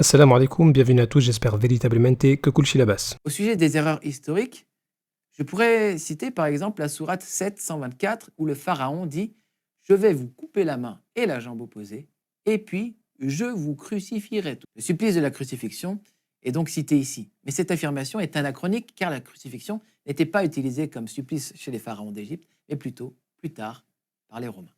Assalamu alaikum, bienvenue à tous, j'espère véritablement que Kulshi Labas. Au sujet des erreurs historiques, je pourrais citer par exemple la sourate 724 où le pharaon dit « Je vais vous couper la main et la jambe opposée, et puis je vous crucifierai tous ». Le supplice de la crucifixion est donc cité ici. Mais cette affirmation est anachronique car la crucifixion n'était pas utilisée comme supplice chez les pharaons d'Égypte, mais plutôt plus tard par les Romains.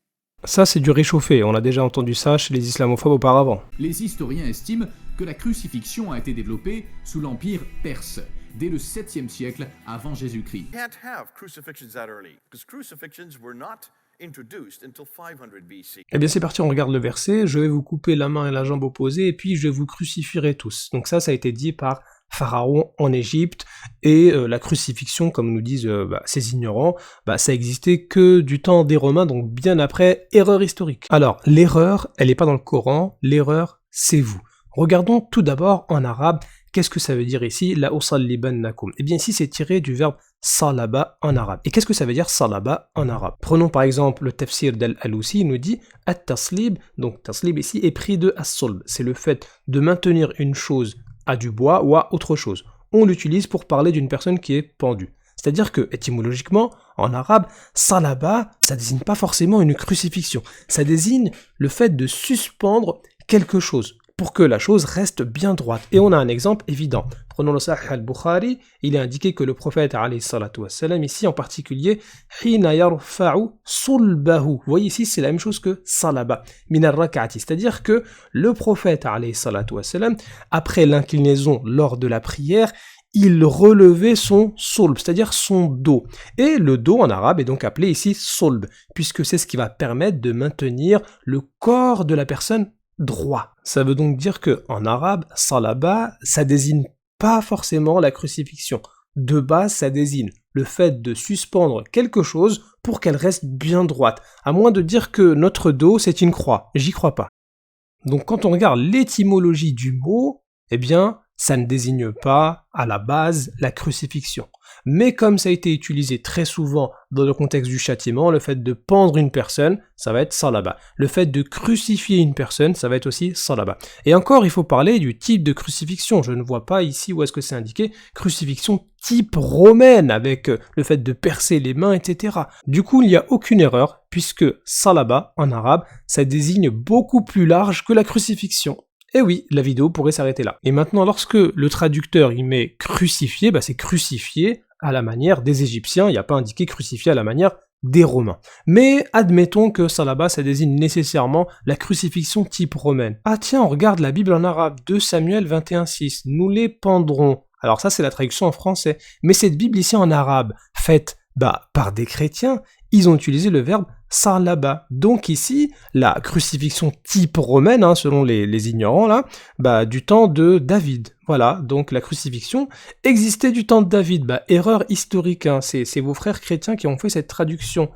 Ça, c'est du réchauffé, on a déjà entendu ça chez les islamophobes auparavant. Les historiens estiment que la crucifixion a été développée sous l'Empire perse, dès le 7e siècle avant Jésus-Christ. Can't have crucifixions that early, because crucifixions were not introduced until 500 BC. Eh bien c'est parti, on regarde le verset, je vais vous couper la main et la jambe opposée, et puis je vous crucifierai tous. Donc ça a été dit par Pharaon en Égypte, et la crucifixion, comme nous disent ces ignorants, ça existait que du temps des Romains, donc bien après, erreur historique. Alors, l'erreur, elle n'est pas dans le Coran, l'erreur, c'est vous. Regardons tout d'abord en arabe, qu'est-ce que ça veut dire ici, la usallibannakum. Eh bien ici, c'est tiré du verbe salaba en arabe. Et qu'est-ce que ça veut dire salaba en arabe? Prenons par exemple le tafsir d'Al-Alousi, il nous dit at-taslib, donc taslib ici est pris de as-solb, c'est le fait de maintenir une chose à du bois ou à autre chose. On l'utilise pour parler d'une personne qui est pendue. C'est-à-dire que, étymologiquement, en arabe, salaba, ça désigne pas forcément une crucifixion. Ça désigne le fait de suspendre quelque chose pour que la chose reste bien droite. Et on a un exemple évident. Prenons le Sahih al-Bukhari, il est indiqué que le prophète, alayhi salatu wassalam, ici en particulier, hina yarfa'u sulbahu. Vous voyez ici, c'est la même chose que salaba, min ar-rak'ati. C'est-à-dire que le prophète, alayhi salatu wassalam, après l'inclinaison lors de la prière, il relevait son sulb, c'est-à-dire son dos. Et le dos en arabe est donc appelé ici sulb, puisque c'est ce qui va permettre de maintenir le corps de la personne droit. Ça veut donc dire que en arabe, salaba, ça désigne pas forcément la crucifixion. De base, ça désigne le fait de suspendre quelque chose pour qu'elle reste bien droite. À moins de dire que notre dos, c'est une croix. J'y crois pas. Donc quand on regarde l'étymologie du mot, eh bien, ça ne désigne pas, à la base, la crucifixion. Mais comme ça a été utilisé très souvent dans le contexte du châtiment, le fait de pendre une personne, ça va être salaba. Le fait de crucifier une personne, ça va être aussi salaba. Et encore, il faut parler du type de crucifixion. Je ne vois pas ici où est-ce que c'est indiqué. Crucifixion type romaine, avec le fait de percer les mains, etc. Du coup, il n'y a aucune erreur, puisque salaba, en arabe, ça désigne beaucoup plus large que la crucifixion. Et oui, la vidéo pourrait s'arrêter là. Et maintenant, lorsque le traducteur il met crucifié, c'est crucifié à la manière des Égyptiens, il n'y a pas indiqué crucifié à la manière des Romains. Mais admettons que salaba, ça désigne nécessairement la crucifixion type romaine. Ah tiens, on regarde la Bible en arabe, 2 Samuel 21:6, nous les pendrons. Alors ça, c'est la traduction en français. Mais cette Bible ici en arabe, faite par des chrétiens, ils ont utilisé le verbe salaba. Donc ici, la crucifixion type romaine, selon les ignorants là, du temps de David. Voilà, donc la crucifixion existait du temps de David. Erreur historique, c'est vos frères chrétiens qui ont fait cette traduction.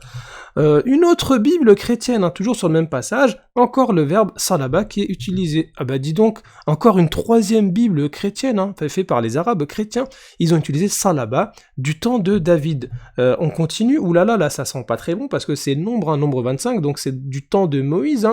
Une autre Bible chrétienne, toujours sur le même passage, encore le verbe salaba qui est utilisé. Dis donc, encore une troisième Bible chrétienne, faite par les Arabes chrétiens, ils ont utilisé salaba du temps de David. On continue, oulala, là ça sent pas très bon parce que c'est nombre 25, donc c'est du temps de Moïse.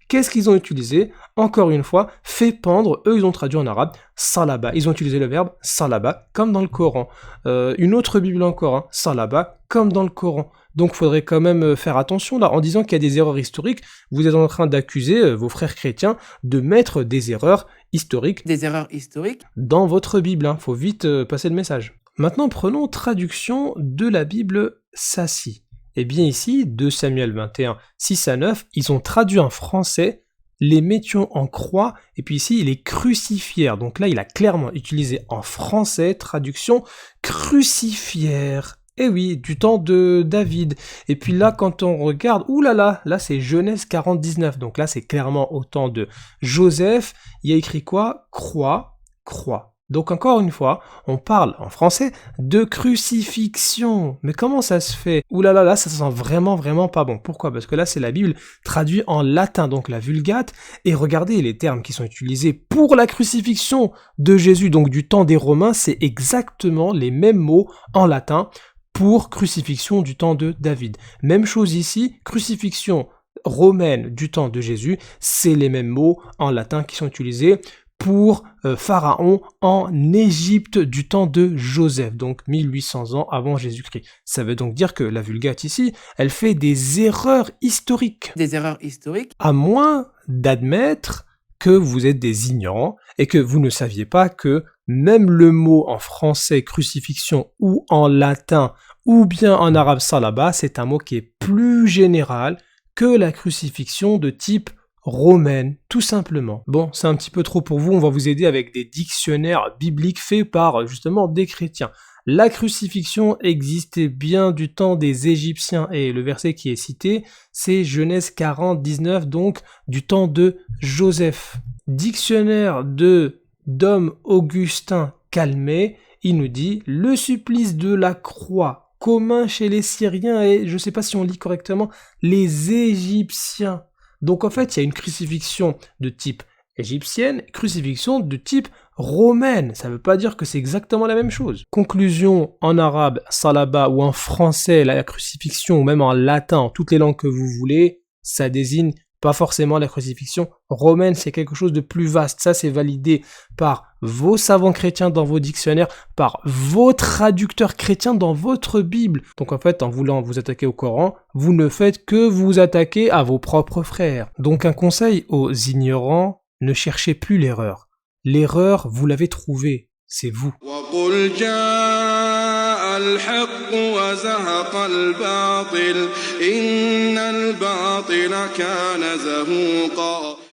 Qu'est-ce qu'ils ont utilisé? Encore une fois, fait pendre, eux ils ont traduit en arabe, salaba. Ils ont utilisé le verbe salaba, comme dans le Coran. Une autre Bible encore, salaba, comme dans le Coran. Donc il faudrait quand même faire attention là, en disant qu'il y a des erreurs historiques, vous êtes en train d'accuser vos frères chrétiens de mettre des erreurs historiques. Des erreurs historiques dans votre Bible, faut vite passer le message. Maintenant prenons traduction de la Bible Sassi. Eh bien ici, 2 Samuel 21, 6-9, ils ont traduit en français « les mettions en croix » et puis ici, les crucifièrent. Donc là, il a clairement utilisé en français, traduction « crucifièrent ». Eh oui, du temps de David. Et puis là, quand on regarde, là c'est Genèse 40-19. Donc là, c'est clairement au temps de Joseph. Il y a écrit quoi? Croix, croix. Donc encore une fois, on parle en français de crucifixion. Mais comment ça se fait? Là, ça sent vraiment pas bon. Pourquoi? Parce que là, c'est la Bible traduite en latin, donc la Vulgate. Et regardez les termes qui sont utilisés pour la crucifixion de Jésus, donc du temps des Romains, c'est exactement les mêmes mots en latin pour crucifixion du temps de David. Même chose ici, crucifixion romaine du temps de Jésus, c'est les mêmes mots en latin qui sont utilisés pour Pharaon en Égypte du temps de Joseph, donc 1800 ans avant Jésus-Christ. Ça veut donc dire que la Vulgate ici, elle fait des erreurs historiques. Des erreurs historiques. À moins d'admettre que vous êtes des ignorants et que vous ne saviez pas que même le mot en français crucifixion ou en latin ou bien en arabe salaba, c'est un mot qui est plus général que la crucifixion de type romaine, tout simplement. Bon, c'est un petit peu trop pour vous, on va vous aider avec des dictionnaires bibliques faits par justement des chrétiens. La crucifixion existait bien du temps des Égyptiens et le verset qui est cité, c'est Genèse 40, 19, donc du temps de Joseph. Dictionnaire d'Homme Augustin Calmet, il nous dit « Le supplice de la croix, commun chez les Syriens et, je ne sais pas si on lit correctement, les Égyptiens ». Donc en fait, il y a une crucifixion de type égyptienne, crucifixion de type romaine. Ça ne veut pas dire que c'est exactement la même chose. Conclusion, en arabe, salaba, ou en français, la crucifixion, ou même en latin, en toutes les langues que vous voulez, ça désigne pas forcément la crucifixion romaine, c'est quelque chose de plus vaste. Ça, c'est validé par vos savants chrétiens dans vos dictionnaires, par vos traducteurs chrétiens dans votre Bible. Donc en fait, en voulant vous attaquer au Coran, vous ne faites que vous attaquer à vos propres frères. Donc un conseil aux ignorants, ne cherchez plus l'erreur. L'erreur, vous l'avez trouvée, c'est vous. وقل جاء الحق وزهق الباطل إن الباطل كان زهوقا